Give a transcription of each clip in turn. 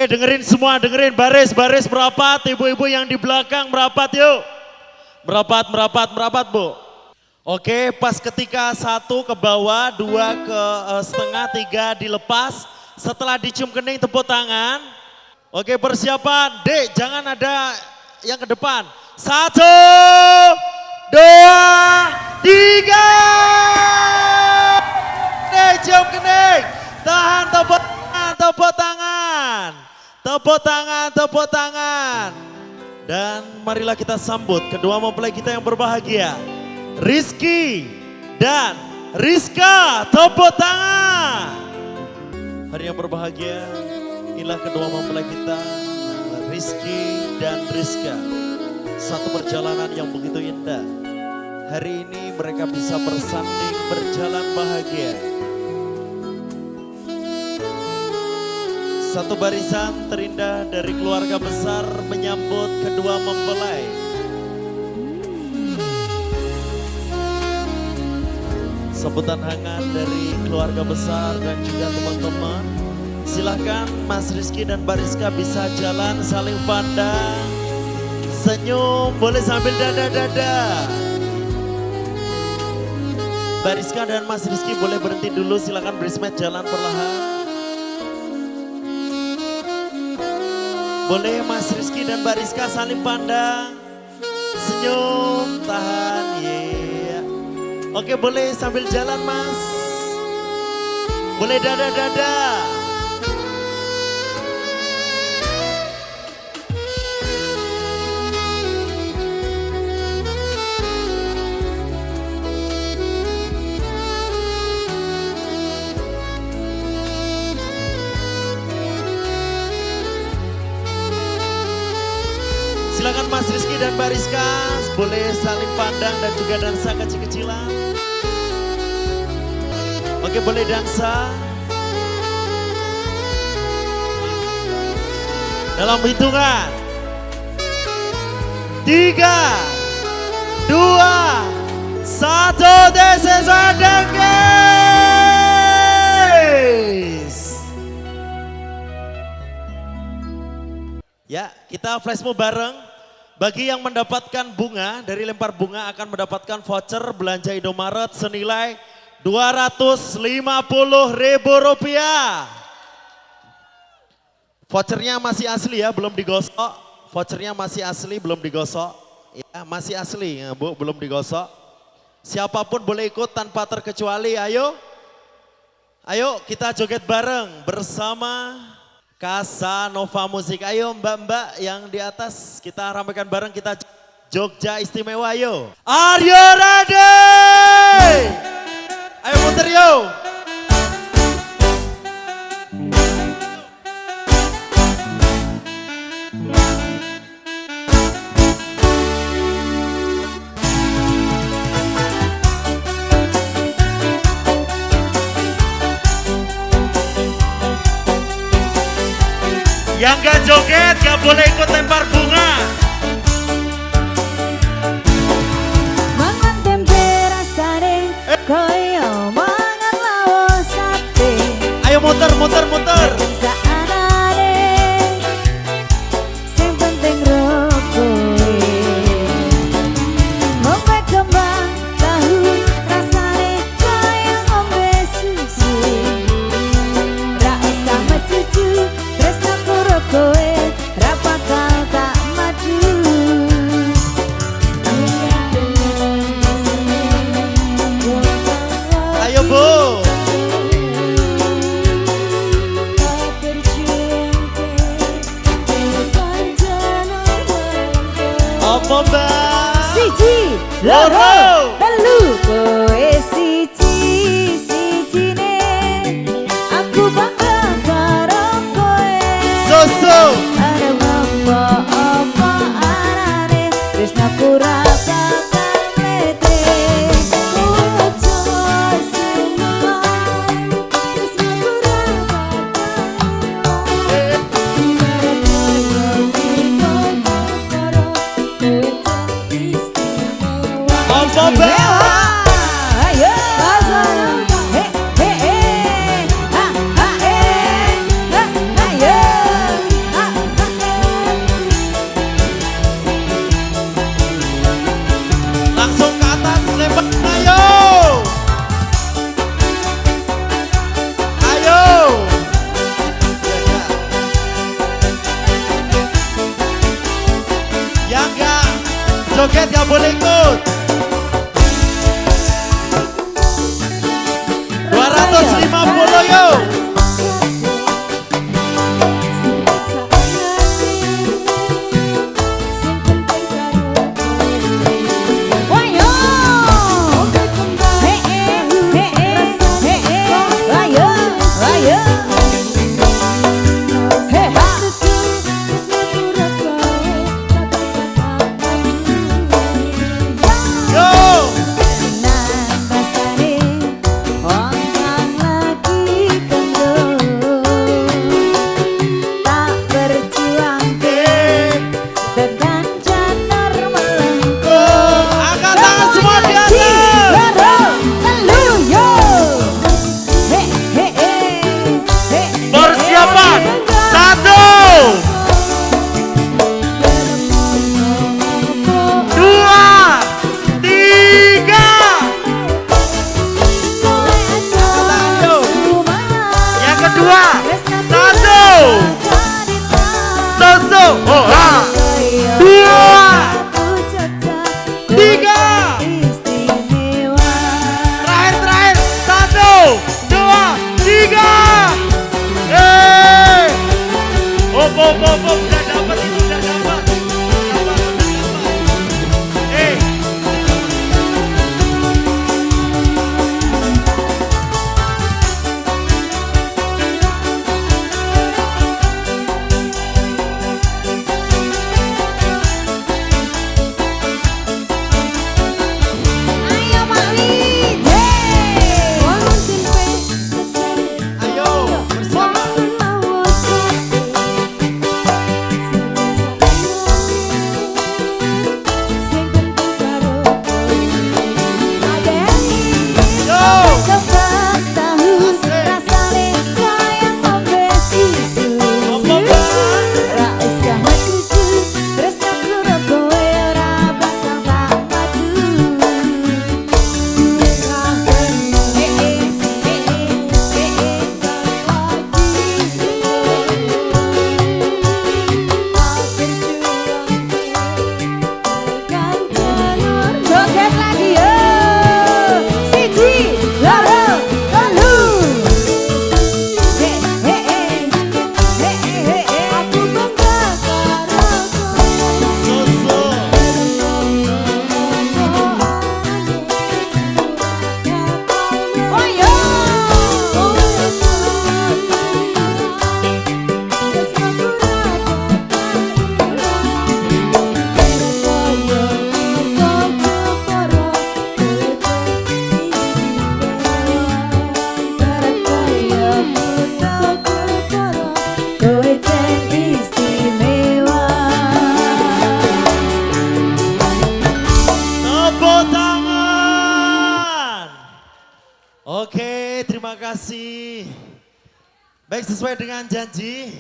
Dengerin semua, dengerin baris merapat, ibu-ibu yang di belakang merapat yuk. Merapat Bu. Oke, pas ketika 1 ke bawah, 2 ke setengah, 3 dilepas. Setelah dicium kening tepuk tangan. Oke, persiapan. Dek, jangan ada yang ke depan. 1, 2, 3. Dek, cium kening. Tahan, tepuk tangan. Dan marilah kita sambut kedua mempelai kita yang berbahagia. Rizky dan Rizka, tepuk tangan. Hari yang berbahagia, inilah kedua mempelai kita, Rizky dan Rizka. Satu perjalanan yang begitu indah. Hari ini mereka bisa bersanding berjalan bahagia. Satu barisan terindah dari keluarga besar menyambut kedua mempelai. Sambutan hangat dari keluarga besar dan juga teman-teman. Silahkan Mas Rizky dan Mbak Rizka bisa jalan saling pandang. Senyum, boleh sambil dada-dada. Mbak Rizka dan Mas Rizky boleh berhenti dulu, silahkan bridesmaid jalan perlahan. Boleh Mas Rizky dan Mbak Rizka saling pandang, senyum, tahan, yeah. Oke, boleh sambil jalan Mas, boleh dada-dada. Silakan Mas Rizky dan Mbak Rizka boleh saling pandang dan juga dansa kecil-kecilan. Oke, boleh dansa. Dalam hitungan 3, 2, 1, this is our guys. Ya, kita flash mob bareng. Bagi yang mendapatkan bunga, dari lempar bunga akan mendapatkan voucher belanja Indomaret senilai Rp250.000. Vouchernya masih asli ya, belum digosok. Vouchernya masih asli, belum digosok. Ya, masih asli ya, Bu, belum digosok. Siapapun boleh ikut tanpa terkecuali, ayo. Ayo kita joget bareng bersama Casanova Musik. Ayo mbak-mbak yang di atas, kita ramaikan bareng, kita Jogja Istimewa, ayo. Are you ready? Ayo muter yuk. Yang gak joget gak boleh ikut lempar bunga. Mangan tempe rasane koyo mangan lawos sate. Ayo muter. Saanane sing penting rokoe. Ngombe kembang tahu rasane koyo ngombe susu. Ra usah mecucu tresnaku rokoe, ra bakal tak maju. Ayo Bu. Apa mbak? Siji, loro, telu, kowe sijine. Aku bangga karo kowe. So. Arep apa arane, tresnaku ra bakal mlete. Ojo seneng, tresnaku ra bakal. Apa joget gak boleh ikut. 250 yuk. Oke, terima kasih. Baik, sesuai dengan janji.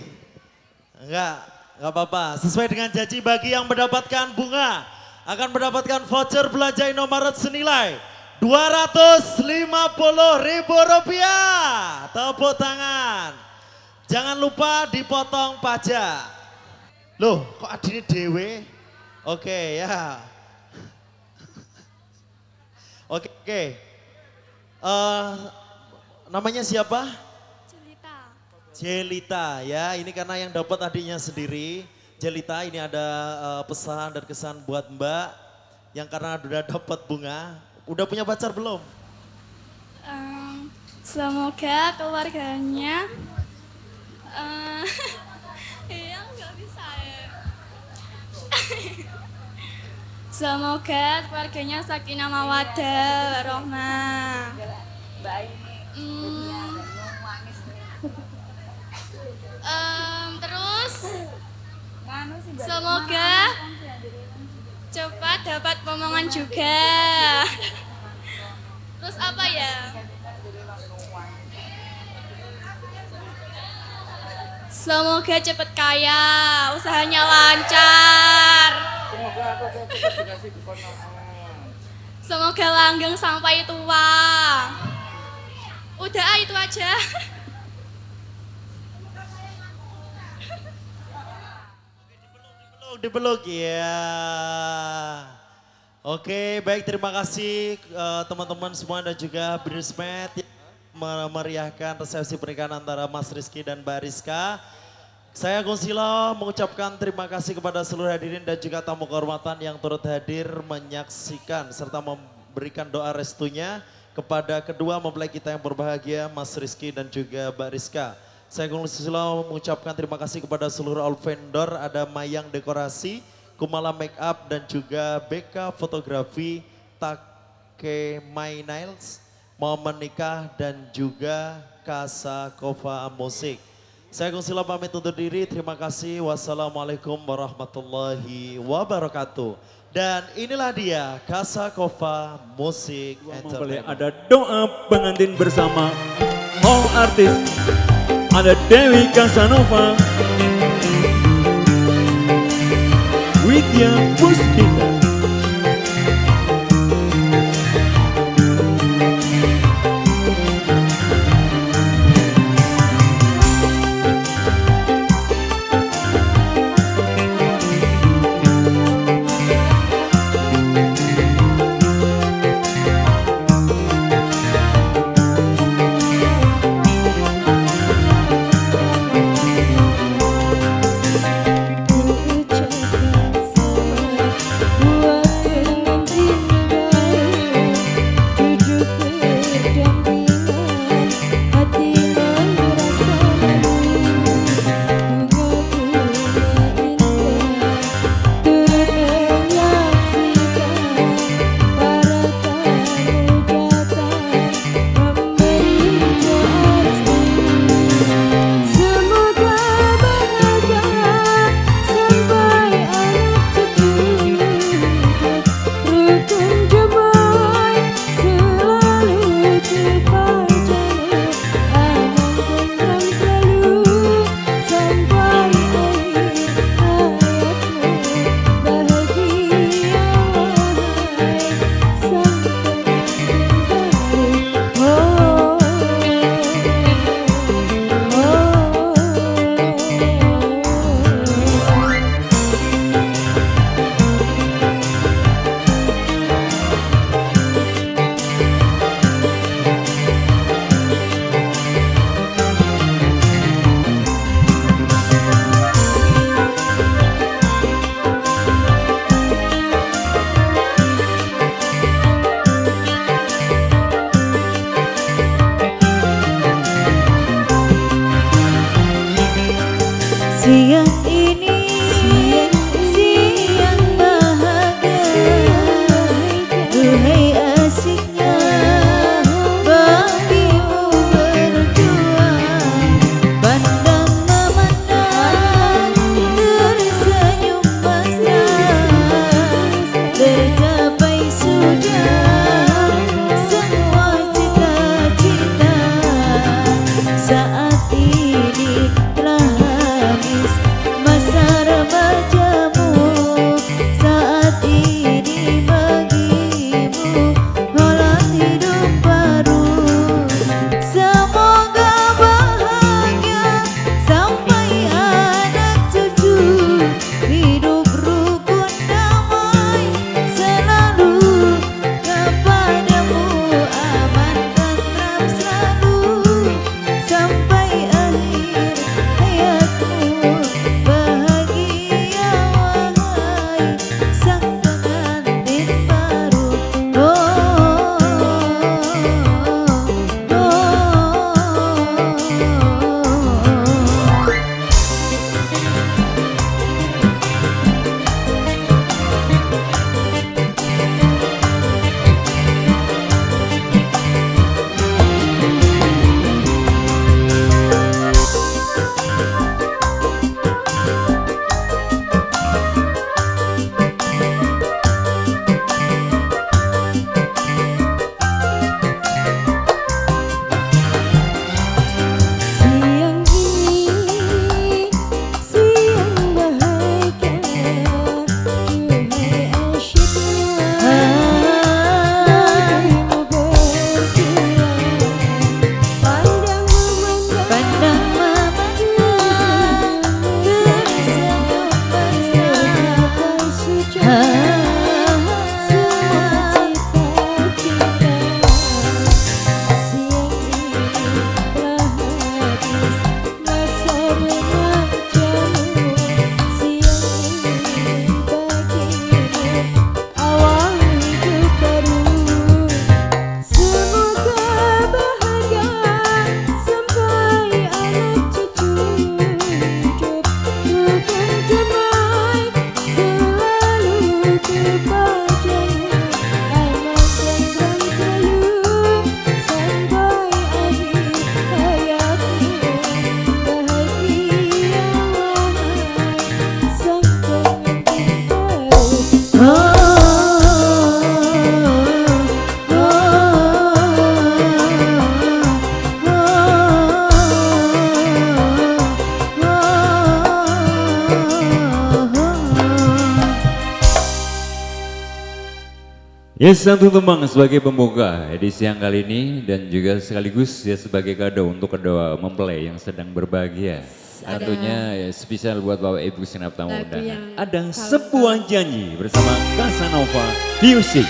Enggak apa-apa. Sesuai dengan janji bagi yang mendapatkan bunga akan mendapatkan voucher belanja Indomaret senilai Rp250.000. Tepuk tangan. Jangan lupa dipotong pajak. Loh, kok adine dewe? Oke ya. Oke. Namanya siapa? Jelita ya, ini karena yang dapat adiknya sendiri. Jelita, ini ada pesan dan kesan buat Mbak yang karena udah dapat bunga. Udah punya pacar belum? Semoga keluarganya iya nggak bisa ya. Semoga keluarganya sakinah mawaddah warahmah. Terus semoga cepat dapat momongan juga. Terus apa ya? Semoga cepat kaya, usahanya lancar. Semoga langgeng sampai tua. Udah itu aja. Dipeluk ya. Oke, baik terima kasih teman-teman semua dan juga bridesmaid yang memeriahkan resepsi pernikahan antara Mas Rizky dan Mbak Rizka. Saya Agung Silo mengucapkan terima kasih kepada seluruh hadirin dan juga tamu kehormatan yang turut hadir menyaksikan serta memberikan doa restunya kepada kedua mempelai kita yang berbahagia Mas Rizky dan juga Mbak Rizka. Saya Agung Silo mengucapkan terima kasih kepada seluruh all vendor, ada Mayang Dekorasi, Kumala Make Up dan juga BK Fotografi, Take My Nails, Momen Nikah dan juga Kasa Kova Musik. Saya Agung Silo pamit undur diri, terima kasih. Wassalamualaikum warahmatullahi wabarakatuh. Dan inilah dia Kasa Kova Musik Entertainment. Ada doa pengantin bersama all artis. Ada Dewi Casanova, Widya Puspita. Siang ini siang bahagia, duhai asiknya bagimu berdua. Pandang memandang tersenyum mesra, tercapai sudah semua cita-cita. Saat ini telah habis masa remajamu, saat ini bagimu mulai hidup baru. Semoga bahagia sampai anak cucu, hidup rukun damai selalu. Kepadamu aman tentram selalu sampai akhir hayatmu. Ya, satu tembang sebagai pembuka edisi yang kali ini dan juga sekaligus ya sebagai kado untuk kedua mempelai yang sedang berbahagia. Tentunya ya spesial buat Bapak Ibu senap tamu lagu undangan. yang Ada kalem-kalem. sebuah janji bersama Casanova Music.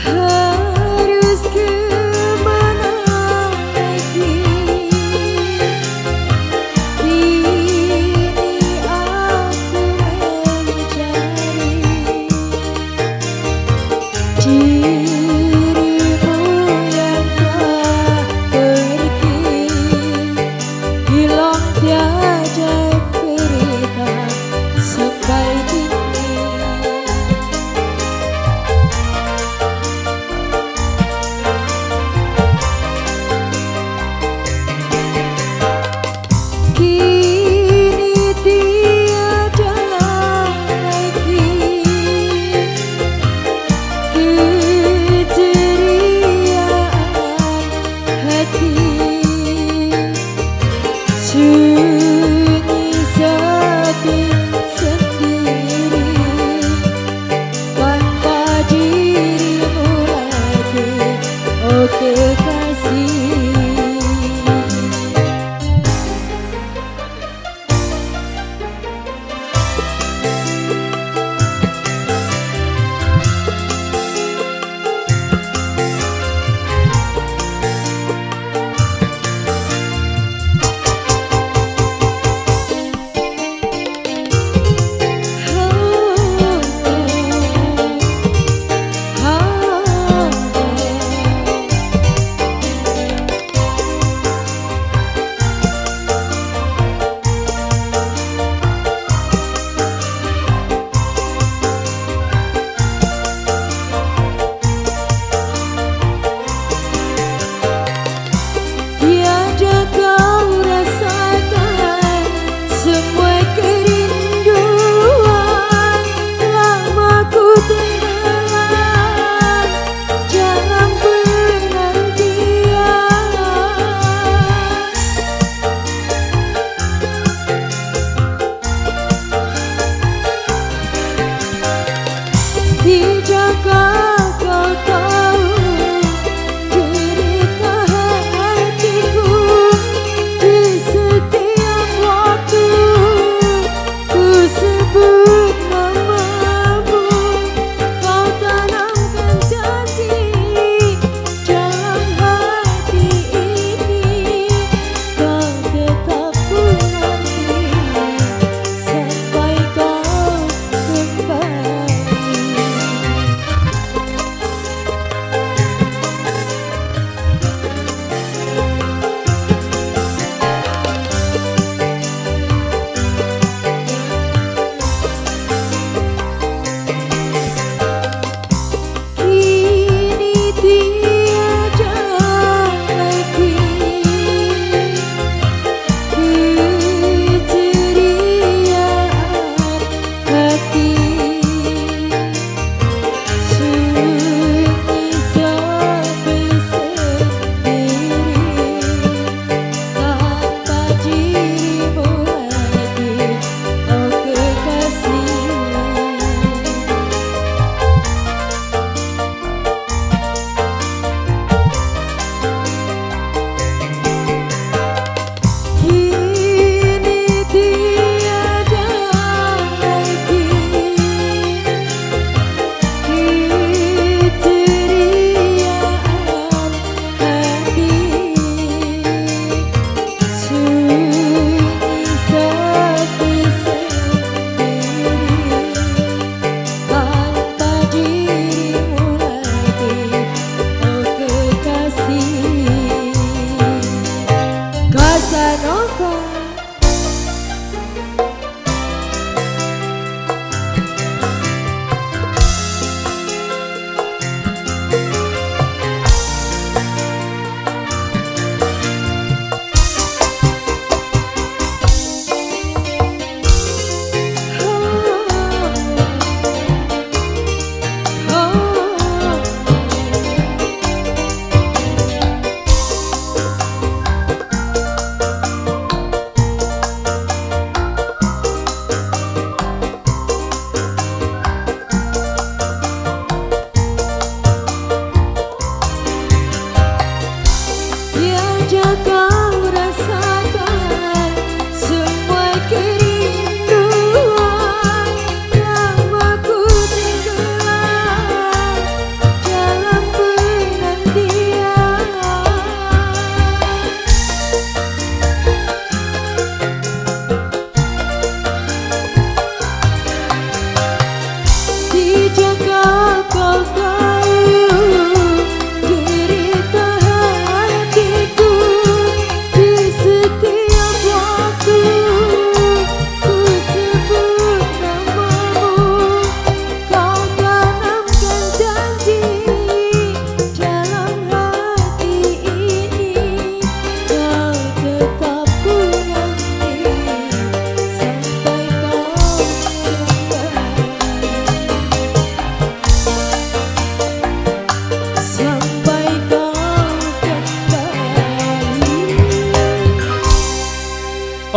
Harus kemana lagi? Kini aku mencari dirimu yang telah pergi, hilang tiada berita sampai kini. Kini tiada lagi, kini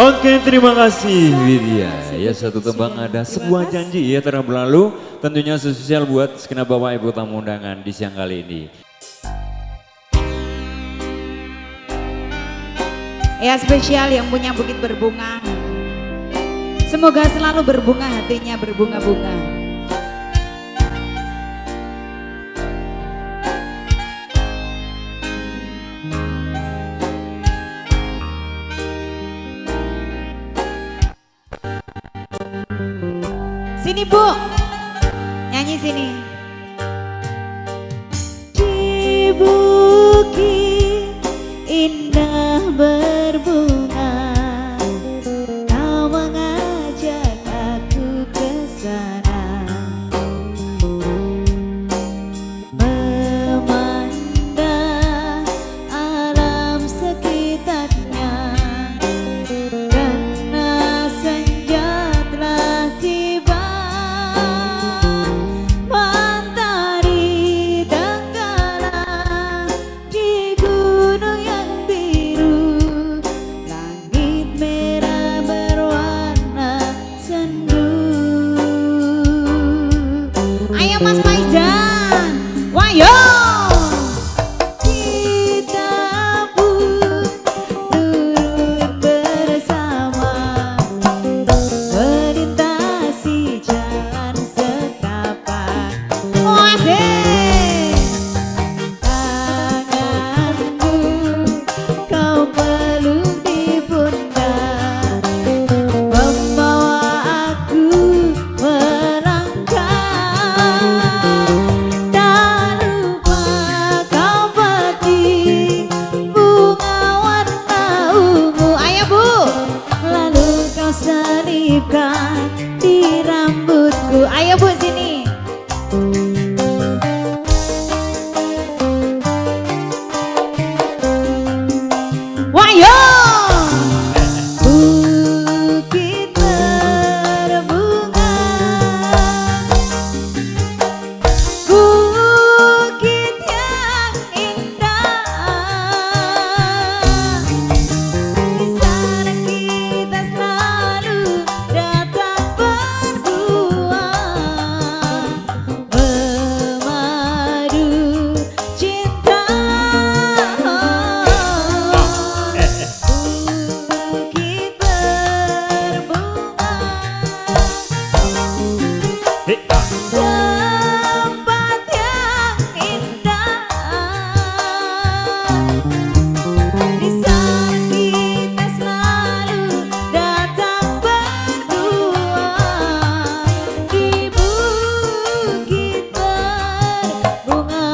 Oke, terima kasih Widya. Ya, satu tembang ada sebuah janji ya telah berlalu. Tentunya spesial buat segenap Bapak Ibu tamu undangan di siang kali ini. Ya spesial yang punya bukit berbunga. Semoga selalu berbunga hatinya, berbunga-bunga. Sini Bu, nyanyi sini. Di bukit indah berbunga, kau mengajak aku ke sana, memandang alam sekitarnya, karena senja telah tiba. Mentari tenggelam di gunung yang biru, langit merah berwarna sendu. Ayo Mas Faizan, wayo! Kita pun turut bersama melintasi jalan setapak. Asik! Tanganku kau peluk di pundak, membawa aku melangkah. Tak lupa kau petik bunga warna ungu. Ayo Bu, lalu kau selipkan di rambutku. Ayo Bu sini. Wayo! Bukit berbunga, bukit yang indah, di sana kita selalu datang berdua, memadu cinta. Bukit berbunga, tempat yang indah, di sana kita selalu datang berdua, di bukit berbunga.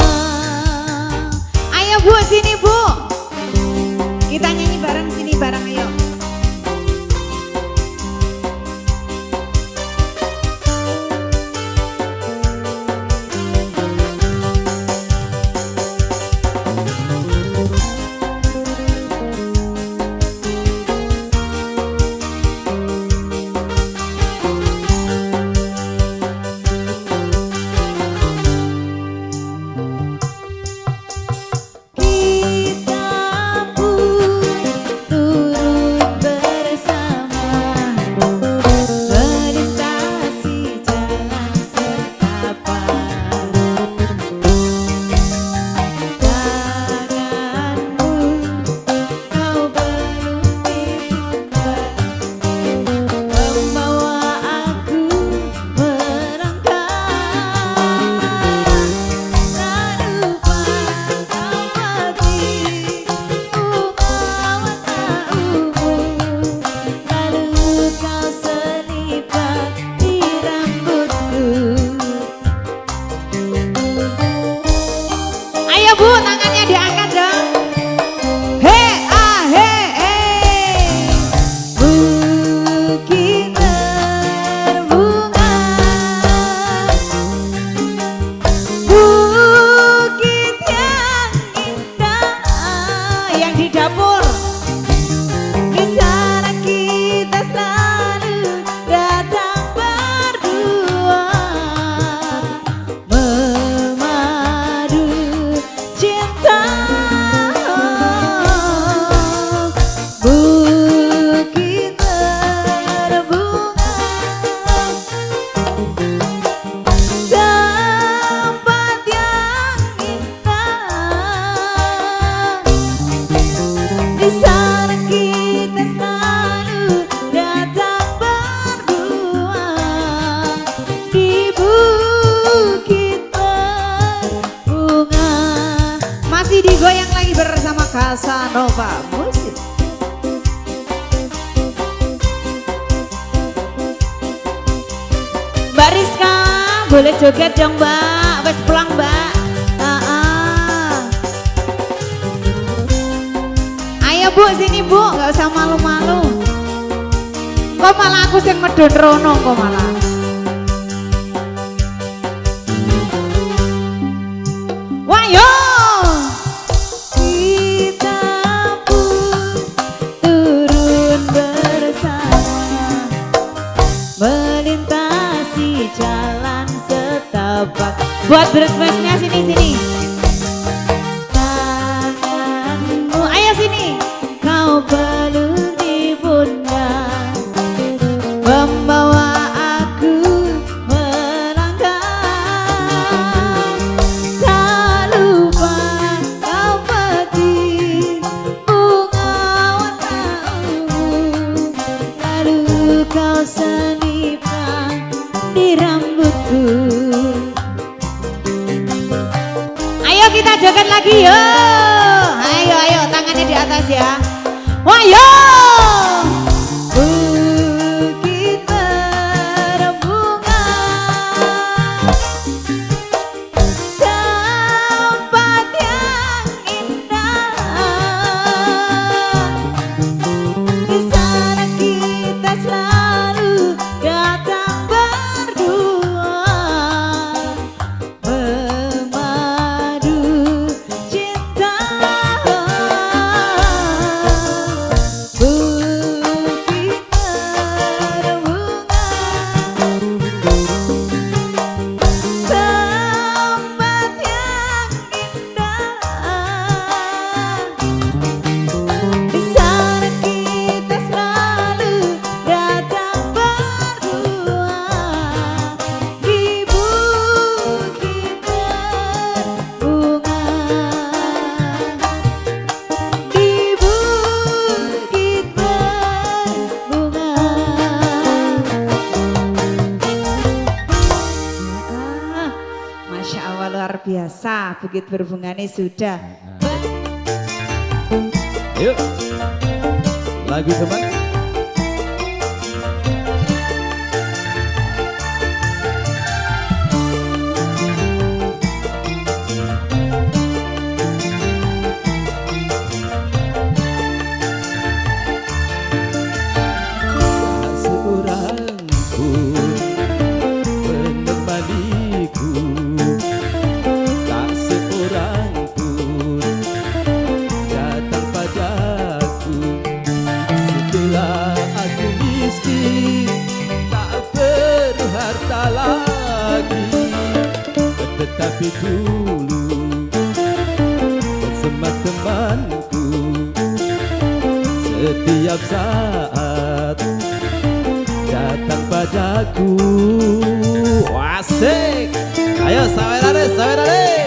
Ayo Bu, sini Bu, kita nyanyi bareng sini bareng, ayo. Kita pun turut bersama melintasi jalan setapak. Tanganmu kau peluk di pundak, membawa aku melangkah. Tak lupa kau petik bunga warna ungu, lalu kau selipkan di rambutku. Ayo Bu, tangannya diangkat dong. He ah he he. Bukit berbunga, bukit yang indah, yang di dapur. Di sana kita selalu datang berdua, memadu cinta. Casanova Musik. Mbak Rizka, boleh joget dong Mbak, wes pulang Mbak. Ayo Bu, sini Bu, nggak usah malu-malu. Kok malah aku sing medun rono kok malah. Wayo! Kita pun turun bersama, melintasi jalan setapak. Buat breakfastnya sini-sini. Tanganmu, ayo sini. Kau peluk di pundak, membawa aku melangkah. Tak lupa kau petik bunga warna ungu, lalu kau selipkan di rambutku. Ayo kita joget lagi yo. Ayo ayo tangannya di atas ya. Wayo. Bukit berbunga, tempat yang indah. Di sana kita selalu datang berdua, memadu cinta. Bukit berbunga, tempat yang indah. Di sana kita selalu datang berdua, di bukit berbunga, di bukit berbunga. Ah, Masya Allah luar biasa, bukit berbunga ini sudah. Yuk, lagu teman. Tak seorang pun menemaniku, tak seorang pun datang padaku. Setelah aku miskin, tak perlu harta lagi, tetapi dulu bersama temanku, setiap saat datang padaku. Asik. Ayo sawerane, sawerane.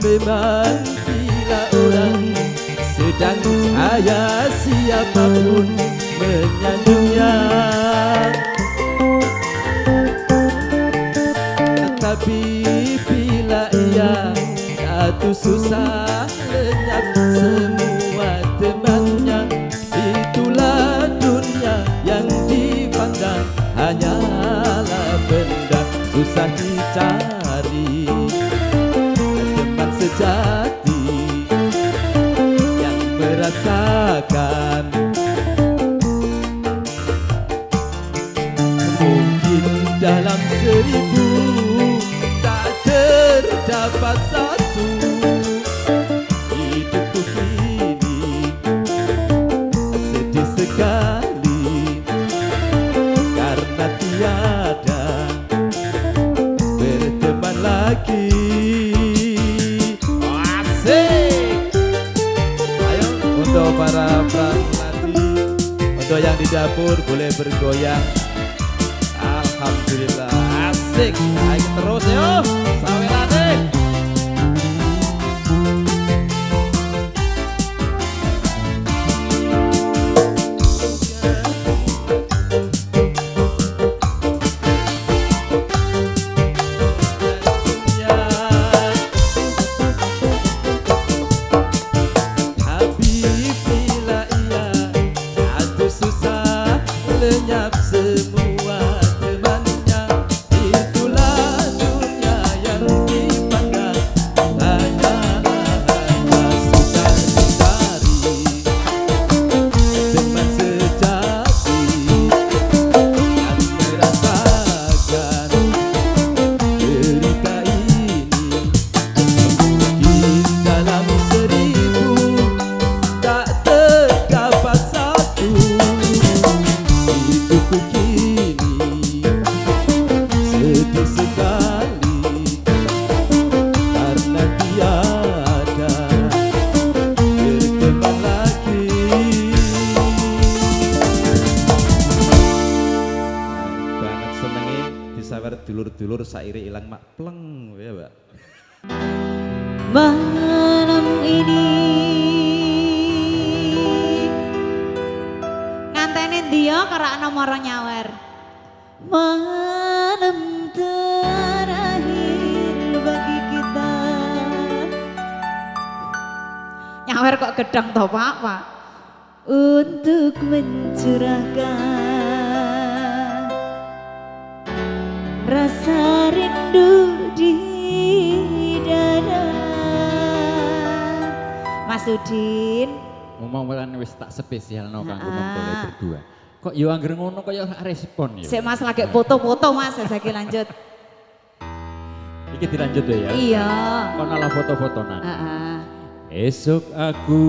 Memang bila orang sedang kaya, siapapun menyandungnya. Tapi bila ia jatuh susah, lenyap semua temannya. Itulah dunia yang dipandang hanyalah benda, susah dicari teman sejati yang merasakan. Mungkin dalam 1000 tak terdapat satu. Hidupku kini sedih sekali karena tiada berteman lagi. Asik. Ayo untuk para pelatih, untuk yang di dapur boleh bergoyang. Alhamdulillah, asik. Ayo terus yo, sawerane. dulur saire ilang mak pleng ya, Mbak. Malam ini ngantenin dia karena nomor nyawer. Malam terakhir bagi kita. Nyawer kok gedang toh Pak? Untuk mencurahkan rasa rindu di dada. Mas Udin, Ngomong kan wis tak spesial no kanggo mempelai berdua. Kok yo anggere ngono kok yo ora respon yo. Sik Mas lagi foto-foto Mas, saiki lanjut. Iki dilanjut ya. Iya. Kono lah foto-fotonan. Heeh. Esok aku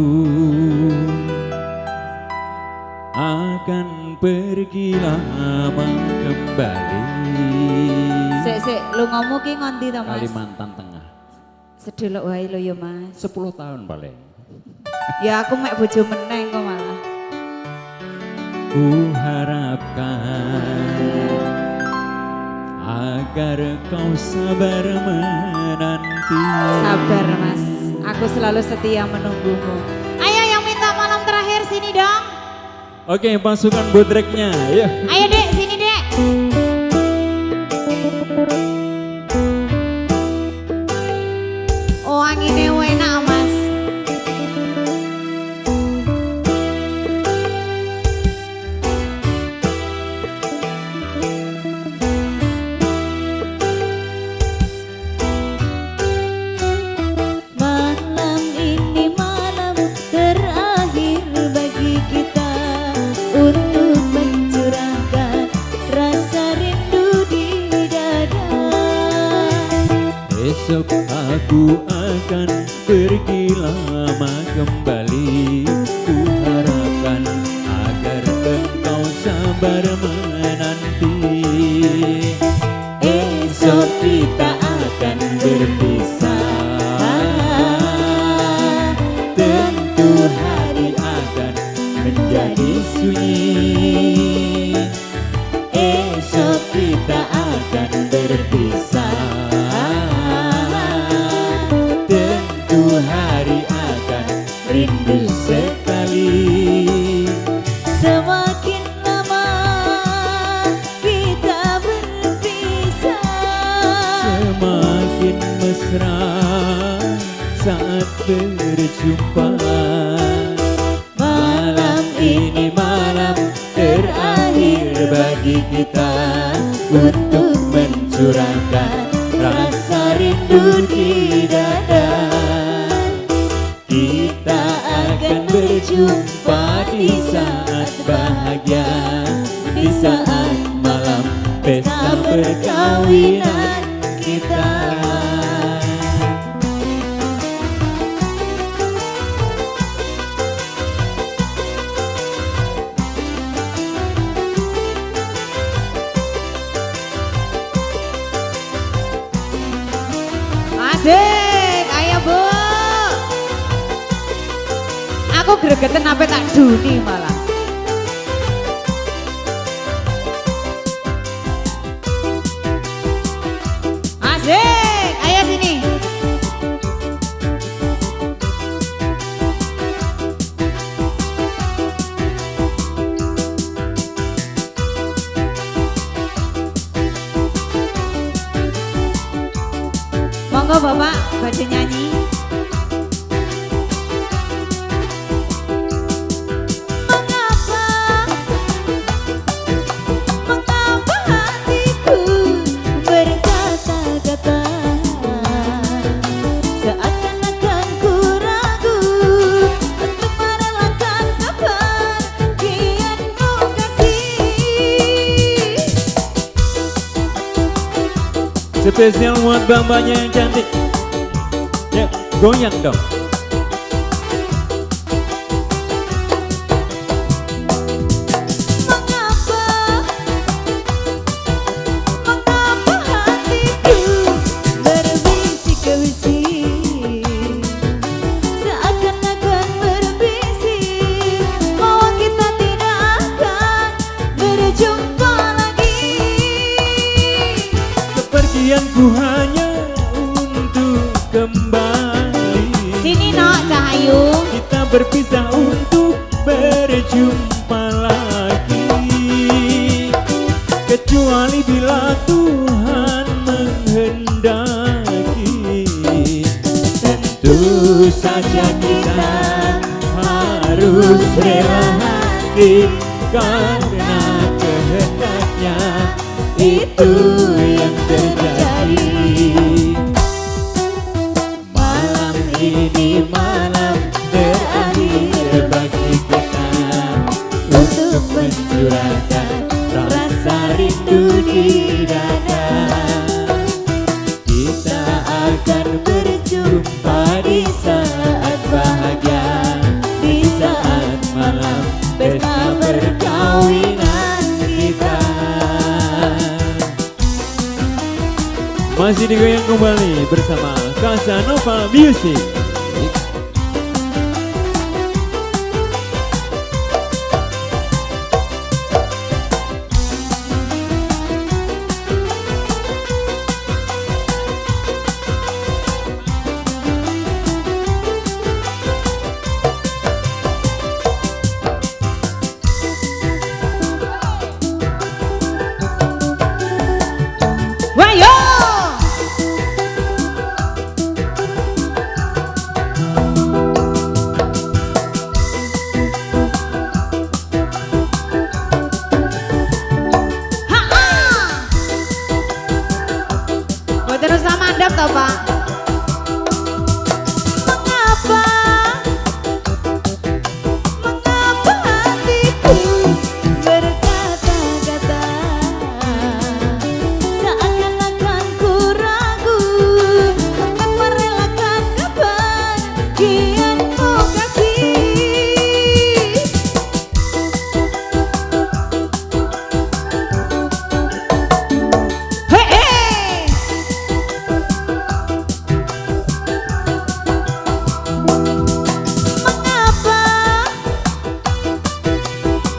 akan pergi lama kembali. Sik, lu ngomong ki ngondi to Mas? Kalimantan Tengah. Sedelok wae lho ya Mas. 10 tahun paling. Ya aku mek bojo meneng kok malah. Ku harapkan agar kau sabar menanti. Sabar Mas, aku selalu setia menunggumu. Ayo yang minta malam terakhir sini dong. Oke, pasukan bodreknya, ya. Ayo Dek, sini Dek. Oh anginnya enak Mas. Malam ini malam terakhir bagi kita untuk mencurahkan rasa rindu di dada. Esok aku akan pergi lama kembali. Ku harapkan agar engkau sabar menanti. Esok kita akan berpisah. Tentu hari akan menjadi sunyi. Esok kita akan berpisah. Tentu hari akan rindu sekali. Semakin lama kita berpisah, Semakin mesra saat berjumpa. Malam ini malam terakhir bagi kita untuk mencurahkan rasa rindu di dada. Kita akan berjumpa di saat bahagia, di saat malam pesta perkawinan kita. asik, ayo Bu. Aku gregetan apa tak duni malah. Asik, ayo sini. Monggo Bapak, badhe nyanyi. Mengapa hatiku berkata-kata seakan-akan ku ragu untuk merelakan kepergianmu kasih. Spesial buat bambanya yang cantik. Ya, goyang dong. Mengapa hatiku berbisik-bisik seakan-akan berbisik bahwa kita tidak akan berjumpa lagi. Kepergian berpisah untuk berjumpa lagi, kecuali bila Tuhan menghendaki. Tentu saja kita harus rela hati, karena kehendaknya itu yang terjadi. Malam ini malam terakhir bagi kita untuk mencurahkan rasa rindu di dada. Kita akan berjumpa di saat bahagia, di saat malam pesta perkawinan kita. Masih digoyang kembali bersama Casanova Music. Wayo! Buat terus sama mandap toh Pak. Mengapa hatiku berkata-kata, seakan-akan ku ragu untuk merelakan kebahagiaanmu kasih. Hei, hei.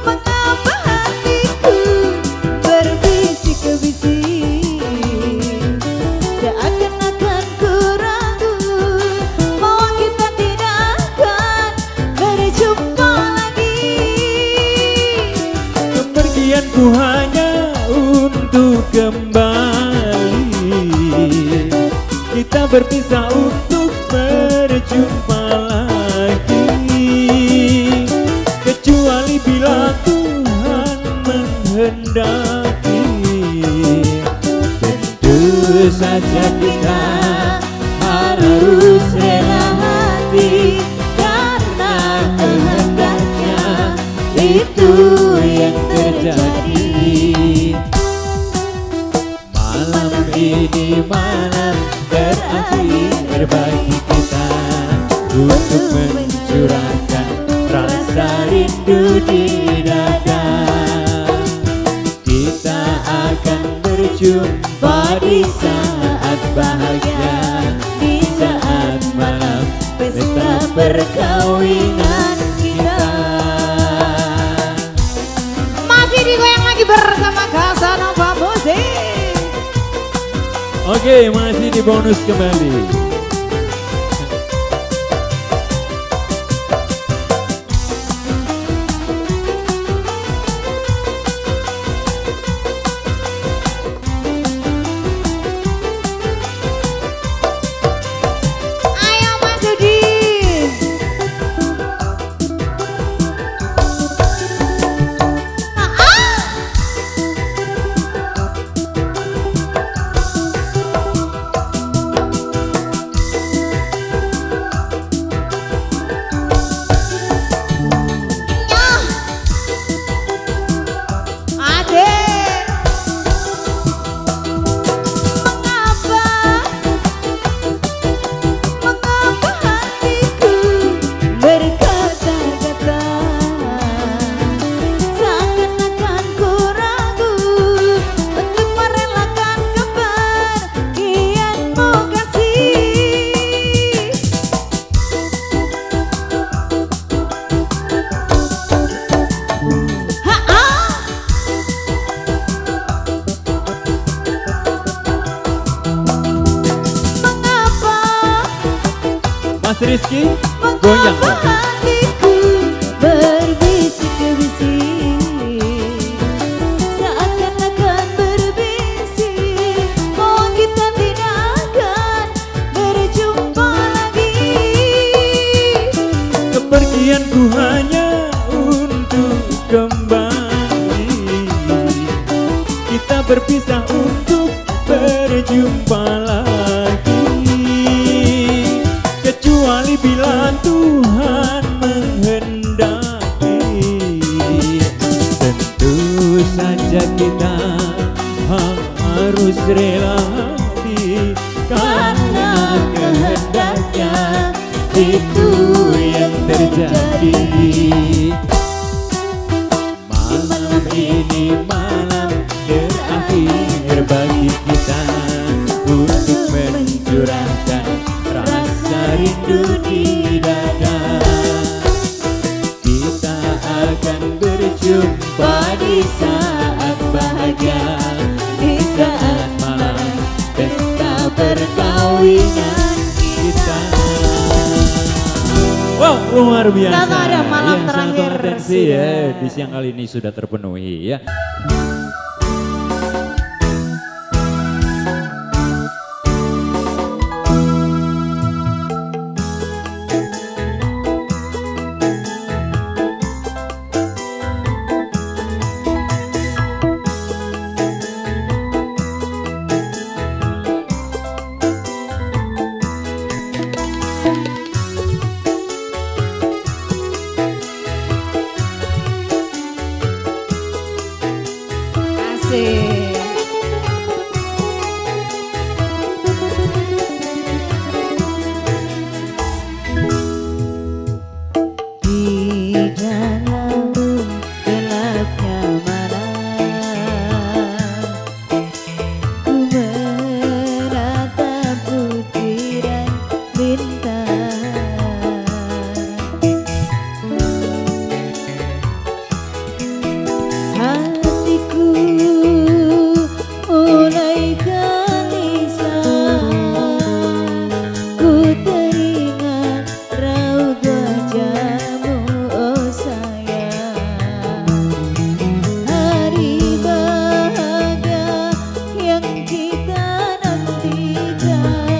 Mengapa hatiku berbisik ke bisik, seakan-akan ku ragu bahwa kita tidak akan berjumpa lagi. Kepergianku hanya untuk kembali, kita berpisah untuk berjumpa lagi, kecuali bila Tuhan menghendaki. Tentu saja kita harus rela hati, karena kehendaknya itu yang terjadi. Malam ini malam terakhir bagi kita untuk mencurahkan rasa rindu di dada. Kita akan berjumpa di saat bahagia, di saat malam pesta perkawinan kita. Masih digoyang lagi bersama Casanova Music. Oke, masih di bonus kembali. Ayo Mas Dudi. Mengapa hatiku berkata-kata, seakan-akan ku ragu untuk merelakan kebahagiaanmu kasih. Mengapa Mas Rizky, goyang. hatiku kebisik seakan-akan berbisik bahwa kita tidak akan berjumpa lagi. Kepergianku hanya untuk kembali, kita berpisah untuk berjumpa lagi. Kecuali bila Tuhan menghendaki, tentu saja kita harus rela hati karena kehendaknya itu yang terjadi. Malam ini malam terakhir bagi kita untuk mencurahkan rasa rindu di dada. Kita akan berjumpa di saat bahagia, di saat malam pesta perkawinan kita. Wow, luar biasa. Selamat ada malam Ya, terakhir satu atensi ya, sudah. di siang kali ini sudah terpenuhi ya. Asik. Di dalam gelapnya malam, ku meratap butiran bintang. Hatiku mulai gelisah, ku teringat raut wajahmu, oh sayang. Hari bahagia yang kita nantikan,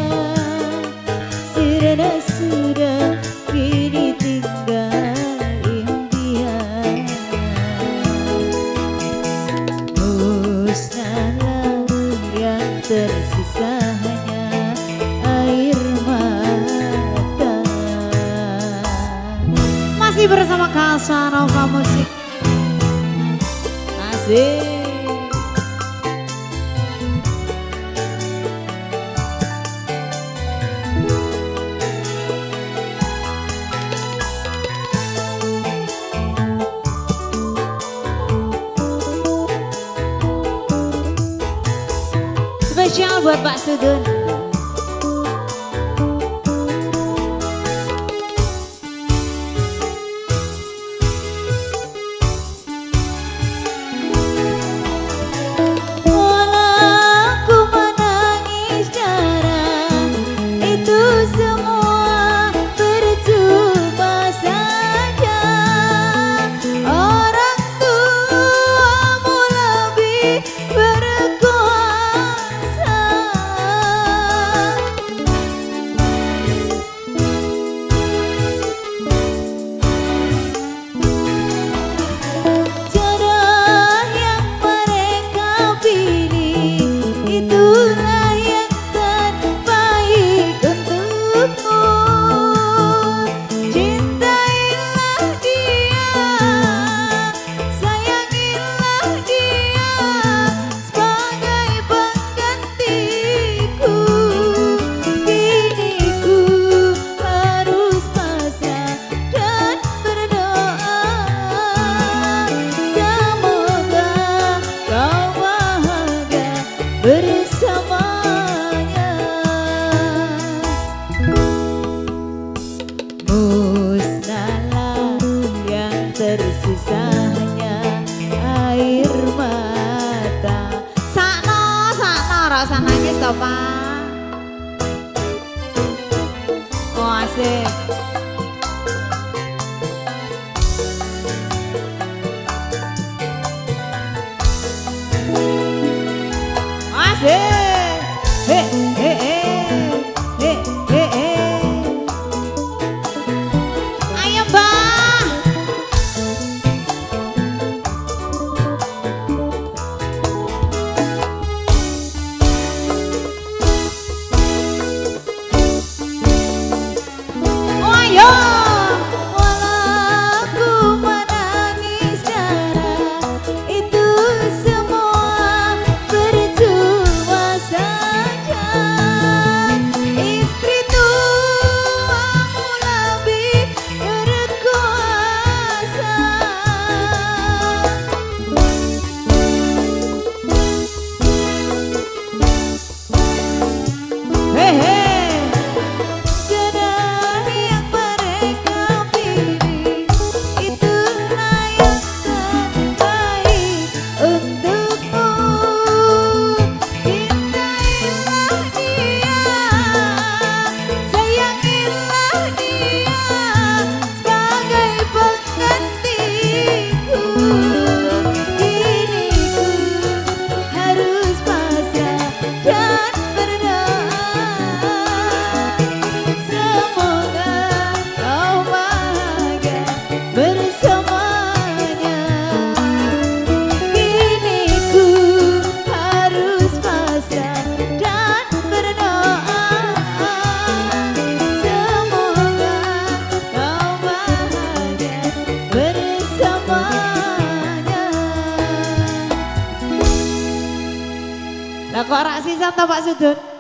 sirna sudah kini tinggal impian. Musnahlah yang tersisa hanya air mata. Masih bersama Casanova Musik. Asik. Spesial buat Pak Sugeng. Walau ku menangis darah, itu semua percuma saja. Orang tuamu lebih berkuasa. Jodoh yang mereka pilih, itulah yang terbaik untukmu. Cintailah dia, sayangilah dia sebagai penggantiku. Kini ku harus pasrah dan berdoa, semoga kau bahagia bersamanya. Musnahlah yang tersisa hanya air mata. Sakno, rasa nangis toh Pak. Oh asik. toh Pak Sudut?